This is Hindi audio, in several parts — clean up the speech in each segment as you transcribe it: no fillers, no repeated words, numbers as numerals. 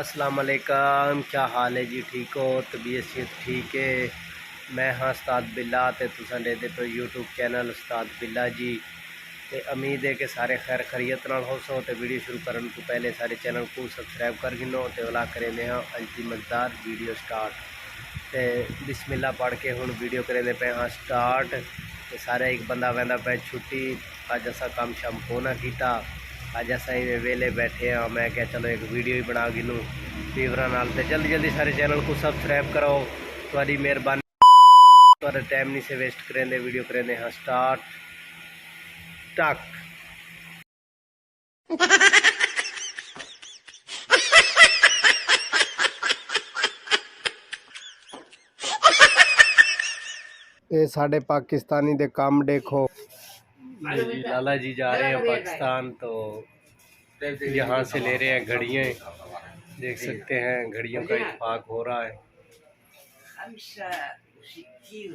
अस्सलाम वालेकुम। क्या हाल है जी? ठीक हो? तबीयत सेहत ठीक है? मैं हाँ उस्ताद बिल्ला ते तुसां दे तो यूट्यूब चैनल उस्ताद बिल्ला जी। ते उम्मीद है कि सारे खैर खैरियत नाल हो सो। ते वीडियो शुरू करने को पहले सारे चैनल को सब्सक्राइब कर गिनो ते वाला करेंगे हाँ अज की मज़ेदार वीडियो स्टार्ट। ते बिस्मिल्लाह पढ़ के हुण वीडियो करेंगे पे हाँ स्टार्ट। ते सारे एक बंदा वहदा पे छुट्टी अज असा काम शाम को ना किया। अज अस वेले बैठे हाँ, मैं क्या चलो एक वीडियो ही बना गिनूँ फीवरा नाल। ते जल्दी जल्दी सारे चैनल को सब्सक्राइब करो, थोड़ी मेहरबानी। थोड़ा टाइम नहीं से वेस्ट करेंगे, वीडियो करेंगे हाँ स्टार्ट टक। ये साढ़े पाकिस्तानी दे काम देखो। जी लाला जी जा रहे हैं पाकिस्तान, तो यहाँ से ले रहे हैं घड़ियाँ। देख सकते हैं घड़ियों का इत्तेफाक हो रहा है। 65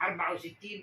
64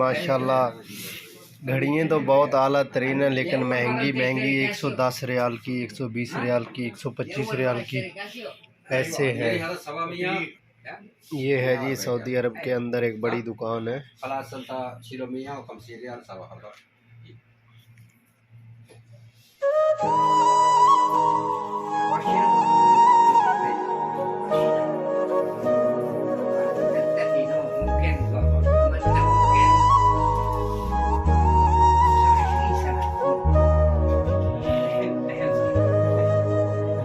माशाल्लाह घड़ियाँ तो बहुत आला तरीन है, लेकिन महंगी महंगी 110 रियाल की, 120 रियाल की, 125 रियाल की ऐसे है। ये है जी सऊदी अरब के अंदर एक बड़ी दुकान है।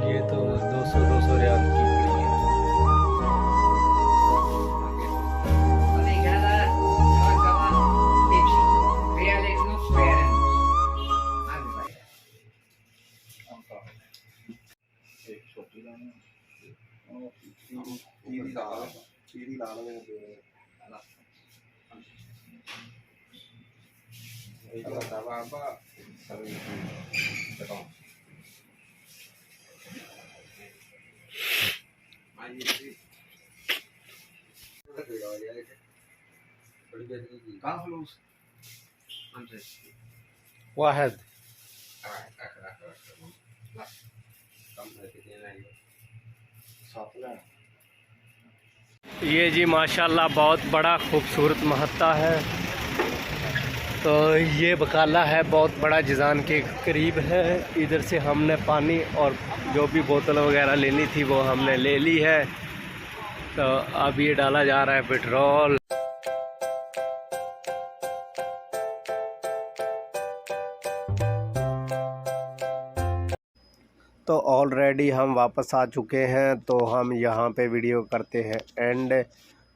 ये तो 200 रियाल की घड़ी है। वाहिद ये जी माशाल्लाह बहुत बड़ा खूबसूरत महत्ता है। तो ये बकाला है, बहुत बड़ा जिजान के करीब है। इधर से हमने पानी और जो भी बोतल वगैरह लेनी थी वो हमने ले ली है। तो अब ये डाला जा रहा है पेट्रोल। तो ऑलरेडी हम वापस आ चुके हैं, तो हम यहाँ पे वीडियो करते हैं एंड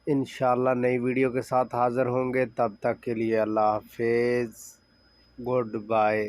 इंशाल्लाह नई वीडियो के साथ हाज़िर होंगे। तब तक के लिए अल्लाह हाफिज़, गुड बाय।